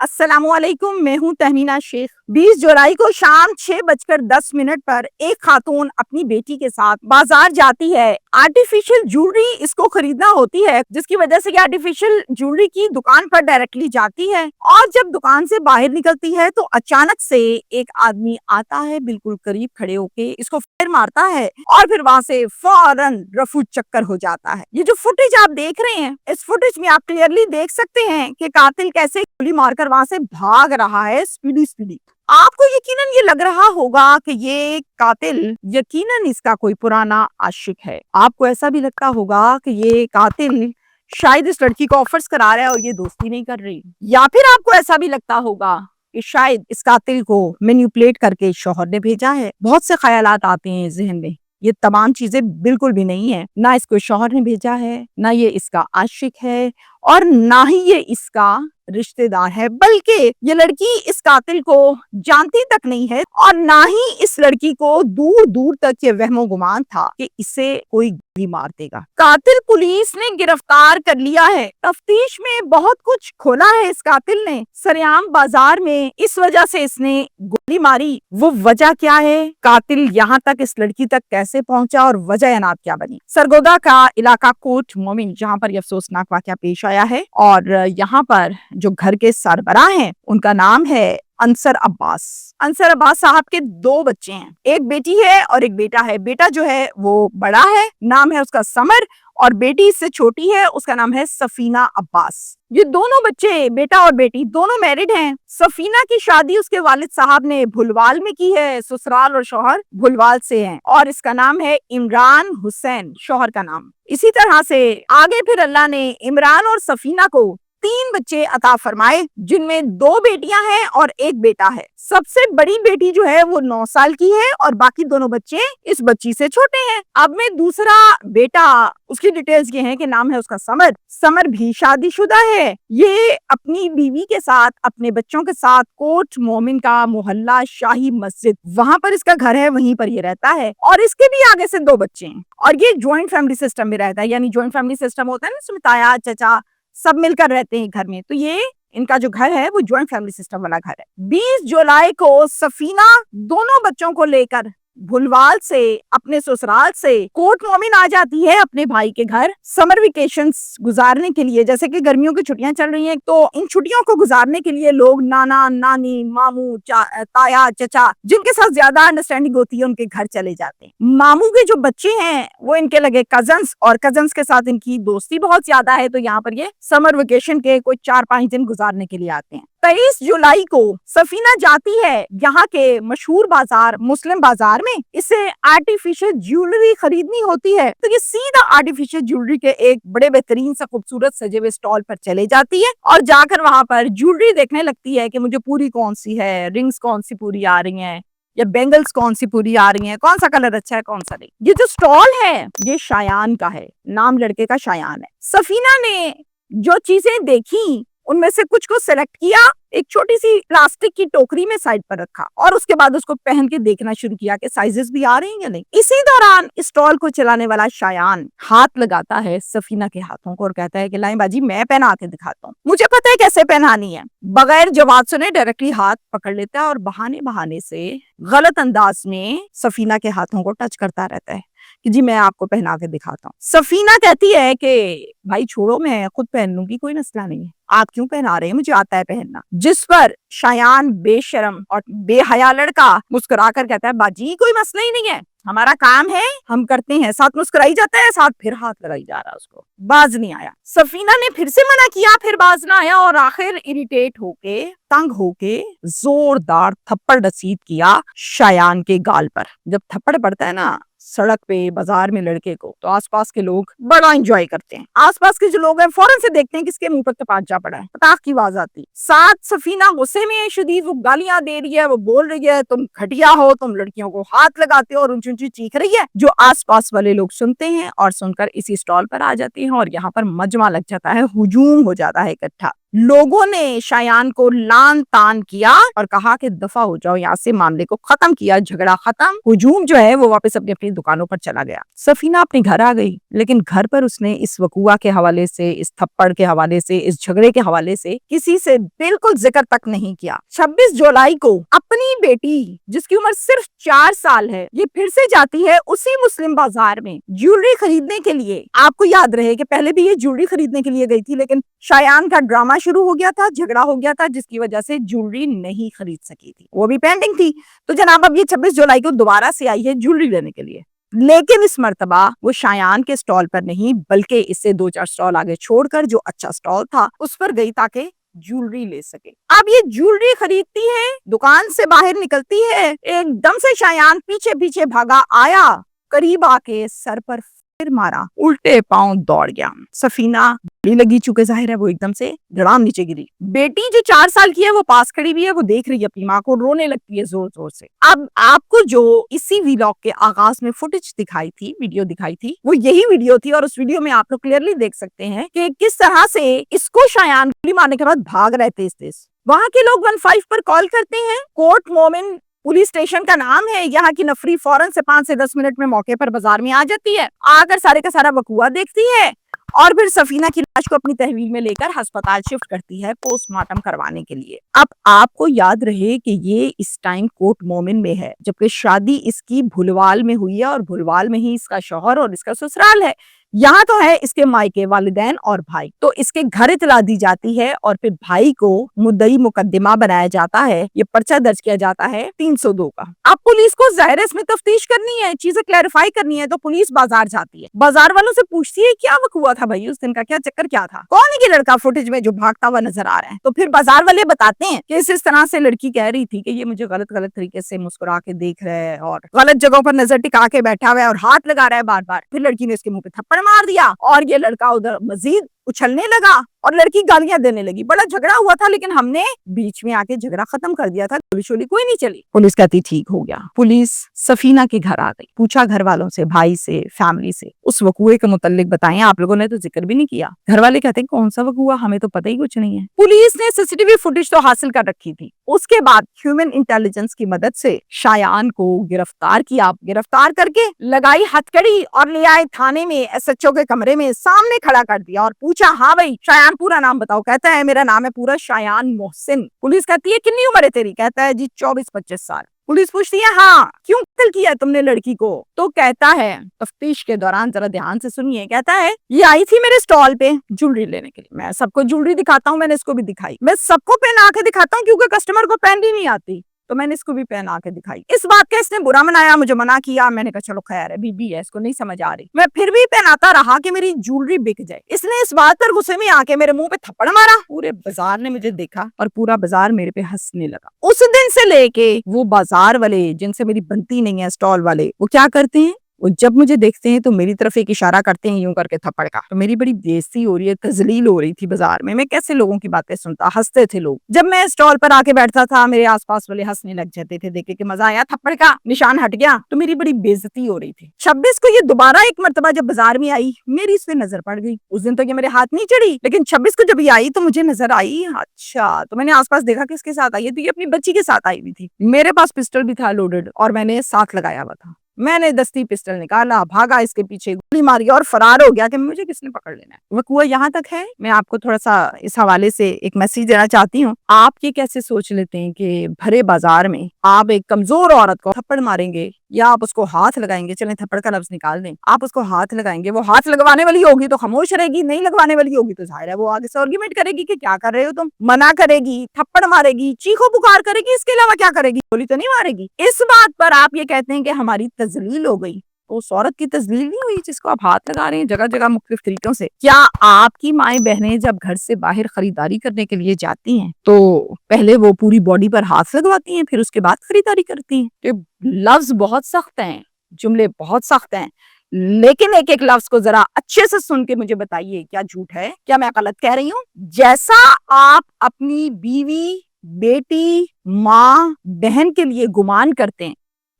अस्सलाम वालेकुम, मैं हूँ तहमीना शेख। 20 जुलाई को शाम 6:10 पर एक खातून अपनी बेटी के साथ बाजार जाती है। आर्टिफिशियल ज्वेलरी इसको खरीदना होती है, जिसकी वजह से आर्टिफिशियल ज्वेलरी की दुकान पर डायरेक्टली जाती है और जब दुकान से बाहर निकलती है तो अचानक से एक आदमी आता है, बिल्कुल करीब खड़े होके इसको फायर मारता है और फिर वहां से फौरन रफू चक्कर हो जाता है। ये जो फुटेज आप देख रहे हैं, इस फुटेज में आप क्लियरली देख सकते हैं कि कातिल कैसे गोली मारकर वहां से भाग रहा है स्पीडी। आपको यकीनन ये लग रहा होगा कि ये कातिल यकीनन इसका कोई पुराना आशिक है। आपको ऐसा भी लगता होगा कि ये कातिल शायद इस लड़की को ऑफर्स करा रहा है और ये दोस्ती नहीं कर रही, या फिर आपको ऐसा भी लगता होगा कि शायद इस कातिल को मैनिपुलेट करके शौहर ने भेजा है। बहुत से ख्यालात आते हैं जहन में। ये तमाम चीजें बिल्कुल भी नहीं है। ना इसको शौहर ने भेजा है, ना ये इसका आशिक है और ना ही ये इसका रिश्तेदार है, बल्कि ये लड़की इस कातिल को जानती तक नहीं है और ना ही इस लड़की को दूर दूर तक ये वहमो गुमान था कि इसे कोई गोली मार देगा। कातिल पुलिस ने गिरफ्तार कर लिया है। तफ्तीश में बहुत कुछ खोला है इस कातिल ने। सरेआम बाजार में इस वजह से इसने गोली मारी, वो वजह क्या है, कातिल यहाँ तक इस लड़की तक कैसे पहुंचा और वजह अनाप क्या बनी। सरगोदा का इलाका कोट मोमिन, जहाँ पर यह अफसोसनाक वाकया पेश आया है और यहाँ पर जो घर के सरबराह हैं उनका नाम है अंसर अब्बास। अंसर अब्बास साहब के 2 बच्चे हैं, एक बेटी है और एक बेटा है। बेटा जो है वो बड़ा है, नाम है उसका समर, और बेटी इससे छोटी है, उसका नाम है सफीना अब्बास। ये दोनों बच्चे, बेटा और बेटी, दोनों मैरिड हैं। सफीना की शादी उसके वालिद साहब ने भुलवाल में की है। ससुराल और शौहर भुलवाल से हैं और इसका नाम है इमरान हुसैन, शौहर का नाम। इसी तरह से आगे फिर अल्लाह ने इमरान और सफीना को 3 बच्चे अता फरमाए, जिनमें 2 बेटियां हैं और 1 बेटा है। सबसे बड़ी बेटी जो है वो 9 साल की है और बाकी दोनों बच्चे इस बच्ची से छोटे हैं। अब में दूसरा बेटा, उसकी डिटेल्स ये हैं कि नाम है उसका समर। समर भी शादीशुदा है। ये अपनी बीवी के साथ, अपने बच्चों के साथ कोट मोमिन का मोहल्ला शाही मस्जिद, वहां पर इसका घर है, वहीं पर ये रहता है और इसके भी आगे से 2 बच्चे हैं और ये ज्वाइंट फैमिली सिस्टम में रहता है। यानी ज्वाइंट फैमिली सिस्टम होता है ना, इसमें ताया चचा सब मिलकर रहते हैं घर में, तो ये इनका जो घर है वो ज्वाइंट फैमिली सिस्टम वाला घर है। 20 जुलाई को सफीना दोनों बच्चों को लेकर भुलवाल से, अपने ससुराल से कोट मोमिन आ जाती है अपने भाई के घर समर वेकेशंस गुजारने के लिए। जैसे कि गर्मियों की छुट्टियां चल रही हैं, तो इन छुट्टियों को गुजारने के लिए लोग नाना नानी, मामू, ताया चचा, जिनके साथ ज्यादा अंडरस्टैंडिंग होती है, उनके घर चले जाते हैं। मामू के जो बच्चे हैं वो इनके लगे कजन्स, और कजन्स के साथ इनकी दोस्ती बहुत ज्यादा है, तो यहाँ पर ये समर वेकेशन के कोई 4-5 दिन गुजारने के लिए आते हैं। 23 जुलाई को सफीना जाती है यहाँ के मशहूर बाजार मुस्लिम बाजार में। इसे आर्टिफिशियल ज्वेलरी खरीदनी होती है, तो ये सीधा आर्टिफिशियल ज्वेलरी के एक बड़े बेहतरीन सा खूबसूरत सजे हुए स्टॉल पर चले जाती है और जाकर वहां पर ज्वेलरी देखने लगती है कि मुझे पूरी कौन सी है, रिंग्स कौन सी पूरी आ रही हैं या बैंगल्स कौन सी पूरी आ रही हैं, कौन सा कलर अच्छा है, कौन सा नहीं। ये जो स्टॉल है ये शायान का है, नाम लड़के का शायान है। सफीना ने जो चीजें देखी उनमें से कुछ को सिलेक्ट किया, एक छोटी सी प्लास्टिक की टोकरी में साइड पर रखा और उसके बाद उसको पहन के देखना शुरू किया कि साइजेस भी आ रहे हैं या नहीं। इसी दौरान स्टॉल को चलाने वाला शायान हाथ लगाता है सफीना के हाथों को और कहता है कि लाएं बाजी, मैं पहना के दिखाता हूँ, मुझे पता है कैसे पहनानी है। बगैर जवाब सुने डायरेक्टली हाथ पकड़ लेता है और बहाने बहाने से गलत अंदाज में सफीना के हाथों को टच करता रहता है कि जी मैं आपको पहना के दिखाता हूँ। सफीना कहती है कि भाई छोड़ो, मैं खुद पहन लूंगी, कोई मसला नहीं है, आप क्यों पहना रहे हैं, मुझे आता है पहनना। जिस पर शायान बेशर्म और बेहया लड़का मुस्कुराकर कहता है बाजी कोई मसला ही नहीं है, हमारा काम है, हम करते हैं। साथ मुस्कुराई जाता है, साथ फिर हाथ लगाई जा रहा है, उसको बाज नहीं आया। सफीना ने फिर से मना किया, फिर बाज ना आया और आखिर इरिटेट होके, तंग होके जोरदार थप्पड़ रसीद किया शायान के गाल पर। जब थप्पड़ पड़ता है ना सड़क पे बाजार में लड़के को, तो आसपास के लोग बड़ा एंजॉय करते हैं। आसपास के जो लोग हैं फौरन से देखते हैं किसके मुंह पर तपांजा पड़ा है, पटाख की आवाज आती। साथ सफीना गुस्से में है शदीद, वो गालियां दे रही है, वो बोल रही है तुम घटिया हो, तुम लड़कियों को हाथ लगाते हो, और ऊंची ऊंची चीख रही है, जो आसपास वाले लोग सुनते हैं और सुनकर इसी स्टॉल पर आ जाते हैं और यहाँ पर मजमा लग जाता है, हुजूम हो जाता है इकट्ठा। लोगों ने शायान को लान तान किया और कहा कि दफा हो जाओ यहाँ से, मामले को खत्म किया, झगड़ा खत्म। हुजूम जो है वो वापस अपनी अपनी दुकानों पर चला गया। सफीना अपने घर आ गई, लेकिन घर पर उसने इस वकुआ के हवाले से, इस थप्पड़ के हवाले से, इस झगड़े के हवाले से किसी से बिल्कुल जिक्र तक नहीं किया। 26 जुलाई को अपनी बेटी जिसकी उम्र सिर्फ 4 साल है, ये फिर से जाती है उसी मुस्लिम बाजार में ज्वेलरी खरीदने के लिए। आपको याद रहे कि पहले भी ये ज्वेलरी खरीदने के लिए गई थी, लेकिन शायान का ड्रामा शुरू हो गया था, झगड़ा हो गया था, जिसकी वजह से ज्वेलरी नहीं खरीद सकी थी, वो भी पेंडिंग थी। तो जनाब अब ये 26 जुलाई को दोबारा से आई है ज्वेलरी लेने के लिए, लेकिन इस मर्तबा वो शायान के स्टॉल पर नहीं, बल्कि इससे 2-4 स्टॉल आगे छोड़कर जो अच्छा स्टॉल था उस पर गई ताकि ज्वेलरी ले सके। अब ये ज्वेलरी खरीदती है, दुकान से बाहर निकलती है, एकदम से शायान पीछे पीछे भागा आया, करीब आके सर पर फिर मारा, उल्टे पांव दौड़ गया। सफीना गोली लगी, चुके जाहिर है वो एकदम से धड़ाम नीचे गिरी। बेटी जो 4 साल की है वो पास खड़ी हुई है, वो देख रही है अपनी माँ को, रोने लगती है जोर जोर से। अब आपको जो इसी व्लॉग के आगाज में फुटेज दिखाई थी, वीडियो दिखाई थी, वो यही वीडियो थी, और उस वीडियो में आप लोग क्लियरली देख सकते हैं कि किस तरह से इसको शायान गोली मारने के बाद भाग रहे तेज तेज। वहां के लोग 15 पर कॉल करते हैं, कोर्ट मोमिन पुलिस स्टेशन का नाम है। यहाँ की नफरी फौरन से 5 से 10 मिनट में मौके पर बाजार में आ जाती है, आकर सारे का सारा वकुआ देखती है और फिर सफीना की लाश को अपनी तहवील में लेकर अस्पताल शिफ्ट करती है पोस्टमार्टम करवाने के लिए। अब आपको याद रहे कि ये इस टाइम कोर्ट मोमिन में है, जबकि शादी इसकी भुलवाल में हुई है और भुलवाल में ही इसका शौहर और इसका ससुराल है। यहाँ तो है इसके मायके, वालिदैन और भाई। तो इसके घर इतला दी जाती है और फिर भाई को मुद्दई मुकद्दमा बनाया जाता है, ये पर्चा दर्ज किया जाता है 302 का। अब पुलिस को जाहिर है इसमें तफ्तीश करनी है, चीजें क्लैरिफाई करनी है, तो पुलिस बाजार जाती है, बाजार वालों से पूछती है क्या वकुआ था भाई उस दिन का, क्या चक्कर क्या था, कौन है ये लड़का फुटेज में जो भागता हुआ नजर आ रहा है। तो फिर बाजार वाले बताते हैं कि इस तरह से लड़की कह रही थी कि ये मुझे गलत गलत तरीके से मुस्कुरा के देख रहा है और गलत जगहों पर नजर टिका के बैठा हुआ है और हाथ लगा रहा है बार बार। फिर लड़की ने इसके मुंह पे थप्पड़ मार दिया और ये लड़का उधर मजीद उछलने लगा और लड़की गालियां देने लगी। बड़ा झगड़ा हुआ था, लेकिन हमने बीच में आके झगड़ा खत्म कर दिया था, गोली शोली कोई नहीं चली। पुलिस कहती ठीक हो गया। पुलिस सफीना के घर आ गई, पूछा घर वालों से, भाई से, फैमिली से, उस वकुए के मुतालिक बताएं, आप लोगों ने तो जिक्र भी नहीं किया। घर वाले कहते हैं कौन सा वकुआ, हमें तो पता ही कुछ नहीं है। पुलिस ने सीसीटीवी फुटेज तो हासिल कर रखी थी, उसके बाद ह्यूमन इंटेलिजेंस की मदद से शायान को गिरफ्तार किया। गिरफ्तार करके लगाई हथकड़ी और ले आए थाने में, SHO के कमरे में सामने खड़ा कर दिया और पूछा हाँ भाई शायान पूरा नाम बताओ। कहता है मेरा नाम है पूरा शायान मोहसिन। पुलिस कहती है कितनी उम्र है तेरी? कहता है जी 24-25 साल। पुलिस पूछती है हाँ क्यों कत्ल किया तुमने लड़की को? तो कहता है, तफ्तीश के दौरान जरा ध्यान से सुनिए, कहता है ये आई थी मेरे स्टॉल पे ज्वेलरी लेने के लिए, मैं सबको ज्वेलरी दिखाता हूँ, मैंने इसको भी दिखाई, मैं सबको पहना के दिखाता हूँ क्योंकि कस्टमर को पहननी नहीं आती, तो मैंने इसको भी पहना के दिखाई। इस बात का इसने बुरा मनाया, मुझे मना किया, मैंने कहा चलो खैर है, बीबी है, इसको नहीं समझ आ रही, मैं फिर भी पहनाता रहा कि मेरी ज्वेलरी बिक जाए। इसने इस बात पर गुस्से में आके मेरे मुंह पे थप्पड़ मारा। पूरे बाजार ने मुझे देखा और पूरा बाजार मेरे पे हंसने लगा। उस दिन से लेके वो बाजार वाले जिनसे मेरी बनती नहीं है, स्टॉल वाले, वो क्या करते हैं, वो जब मुझे देखते हैं तो मेरी तरफ एक इशारा करते हैं यूं करके थप्पड़ का। तो मेरी बड़ी बेइज्जती हो रही है, तजलील हो रही थी बाजार में। मैं कैसे लोगों की बातें सुनता, हंसते थे लोग। जब मैं स्टॉल पर आके बैठता था मेरे आसपास वाले हंसने लग जाते थे, देख के मजा आया, थप्पड़ का निशान हट गया, तो मेरी बड़ी बेइज्जती हो रही थी। 26 को ये दोबारा एक मर्तबा जब बाजार में आई, मेरी इस पे नजर पड़ गई। उस दिन तो ये मेरे हाथ नहीं चढ़ी, लेकिन 26 को जब ये आई तो मुझे नजर आई, अच्छा। तो मैंने आसपास देखा किसके साथ आई है, तो ये अपनी बच्ची के साथ आई हुई थी। मेरे पास पिस्टल भी था लोडेड और मैंने साथ लगाया हुआ था। मैंने दस्ती पिस्टल निकाला, भागा, इसके पीछे गोली मारी और फरार हो गया कि मुझे किसने पकड़ लेना है। वकुआ यहाँ तक है। मैं आपको थोड़ा सा इस हवाले से एक मैसेज देना चाहती हूँ। आप ये कैसे सोच लेते हैं कि भरे बाजार में आप एक कमजोर औरत को थप्पड़ मारेंगे या आप उसको हाथ लगाएंगे? चलें थप्पड़ का लफ्ज निकाल दें, आप उसको हाथ लगाएंगे, वो हाथ लगवाने वाली होगी तो खामोश रहेगी, नहीं लगवाने वाली होगी तो जाहिर है वो आगे से आर्गुमेंट करेगी कि क्या कर रहे हो तुम, मना करेगी, थप्पड़ मारेगी, चीखो पुकार करेगी, इसके अलावा क्या करेगी? गोली तो नहीं मारेगी। इस बात पर आप ये कहते हैं कि हमारी तजलील हो गई, तो उस औरत की तजलील नहीं हुई जिसको आप हाथ लगा रहे हैं जगह जगह मुख्तलिफ तरीकों से। क्या आपकी माएं बहनें जब घर से बाहर खरीदारी करने के लिए जाती हैं तो पहले वो पूरी बॉडी पर हाथ लगवाती हैं, फिर उसके बाद खरीदारी करती हैं? तो लफ्ज बहुत सख्त हैं, जुमले बहुत सख्त हैं, लेकिन एक एक लफ्ज को जरा अच्छे से सुन के मुझे बताइए क्या झूठ है, क्या मैं गलत कह रही हूँ? जैसा आप अपनी बीवी, बेटी, माँ, बहन के लिए गुमान करते हैं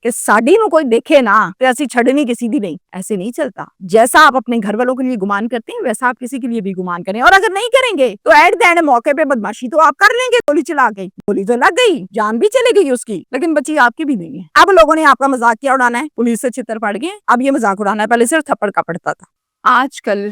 کہ ساڈی نو کوئی دیکھے نا تو ایسی چھڑنی کسی دی نہیں. ایسے نہیں چلتا. جیسا آپ اپنے گھر والوں کے لیے گمان کرتے ہیں ویسا آپ کسی کے لیے بھی گمان کریں, اور اگر نہیں کریں گے تو ایٹ دی اینڈ موقع پہ بدماشی تو آپ کر لیں گے. گولی چلا گئی, گولی تو لگ گئی, جان بھی چلے گئی اس کی, لیکن بچی آپ کی بھی نہیں ہے. اب لوگوں نے آپ کا مذاق کیا اڑانا ہے, پولیس سے چھتر پڑ گئے, اب یہ مذاق اڑانا ہے, پہلے صرف تھپڑ کا پڑتا تھا. آج کل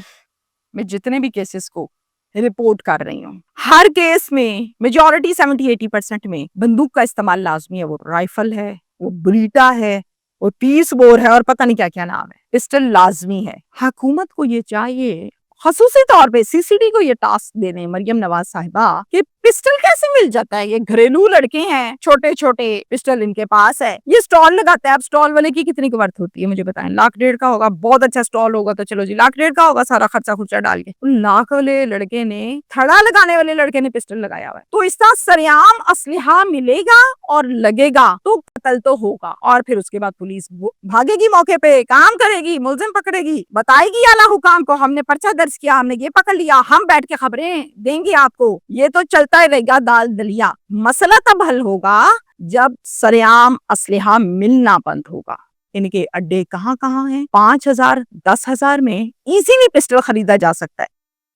میں جتنے بھی کیسز کو رپورٹ کر رہی ہوں, ہر کیس میں میجورٹی 70-80% میں بندوق کا استعمال لازمی ہے. وہ رائفل ہے, وہ بریٹا ہے, وہ پیس بور ہے, اور پتہ نہیں کیا کیا نام ہے. پسٹل لازمی ہے. حکومت کو یہ چاہیے, خصوصی طور پہ سی سی ڈی کو یہ ٹاسک دے دیں مریم نواز صاحبہ, کہ پسٹل کیسے مل جاتا ہے. یہ گھریلو لڑکے ہیں, چھوٹے چھوٹے پسٹل ان کے پاس ہے. یہ سٹال لگاتا ہے. اب سٹال والے کی کتنی ورتھ ہوتی ہے مجھے بتائیں. 1,00,000-1,50,000 کا ہوگا, بہت اچھا سٹال ہوگا تو چلو جی 1,00,000-1,50,000 کا ہوگا, سارا خرچہ ڈال کے. 1,00,000 والے لڑکے نے, تھڑا لگانے والے لڑکے نے پسٹل لگایا ہوا ہے. تو اس طرح سریعام اسلحہ ملے گا اور لگے گا تو قتل تو ہوگا, اور پھر اس کے بعد پولیس بھاگے گی, موقع پہ کام کرے گی, ملزم پکڑے گی, بتائے گی اعلیٰ حکام کو ہم نے پرچہ درج کیا, ہم نے یہ پکڑ لیا, ہم بیٹھ کے خبریں دیں گے آپ کو. یہ تو چلتا ہی رہے گا دال دلیا. مسئلہ تب حل ہوگا جب سریعام اسلحہ ملنا بند ہوگا. ان کے اڈے کہاں کہاں ہیں. 5,000 10,000 میں ایزیلی پسٹل خریدا جا سکتا ہے.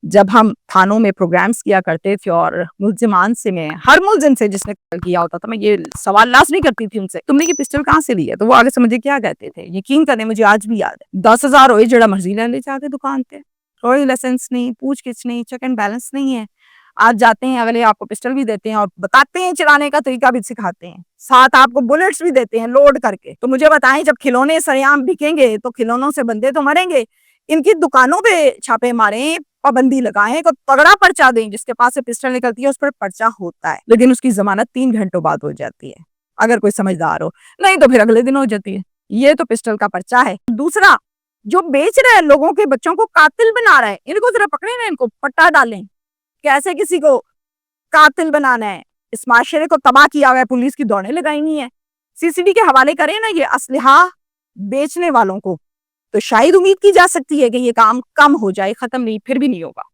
جب ہم تھانوں میں پروگرامز کیا کرتے تھے اور ملزمان سے, میں ہر ملزم سے جس نے کیا ہوتا تھا, میں یہ سوال لازمی کرتی تھی ان سے, تم نے یہ پسٹل کہاں سے لی ہے؟ تو وہ آگے سے مجھے کیا کہتے تھے, یقین کریں مجھے آج بھی یاد ہے. 10,000 ہوئے جڑا مرضی لے جاتے دکان پہ, کوئی لائسنس نہیں, پوچھ گچھ نہیں, چیک اینڈ بیلنس نہیں ہے. آج جاتے ہیں اگلے آپ کو پسٹل بھی دیتے ہیں اور بتاتے ہیں چلانے کا طریقہ بھی سکھاتے ہیں, ساتھ آپ کو بلٹس بھی دیتے ہیں لوڈ کر کے. تو مجھے بتائیں جب کھلونے سریعام بکیں گے تو کھلونوں سے بندے تو مریں گے. ان کی دکانوں پہ چھاپے ماریں, پابندی لگائیں, کو تگڑا پرچہ دیں. جس کے پاس سے پسٹل نکلتی ہے اس پر پرچہ ہوتا ہے, لیکن اس کی ضمانت 3 گھنٹوں بعد ہو جاتی ہے اگر کوئی سمجھدار ہو, نہیں تو پھر اگلے دن ہو جاتی ہے. یہ تو پسٹل کا پرچہ ہے. دوسرا, جو بیچ رہے ہیں لوگوں کے بچوں کو قاتل بنا رہا ہے, ان کو ذرا پکڑیں نا, ان کو پٹا ڈالیں. کیسے کسی کو قاتل بنانا ہے؟ اس معاشرے کو تباہ کیا ہوا ہے, پولیس کی دوڑیں لگائی نہیں ہے. سی سی ڈی کے حوالے کریں نا یہ اسلحہ بیچنے والوں کو, تو شاید امید کی جا سکتی ہے کہ یہ کام کم ہو جائے, ختم نہیں, پھر بھی نہیں ہوگا.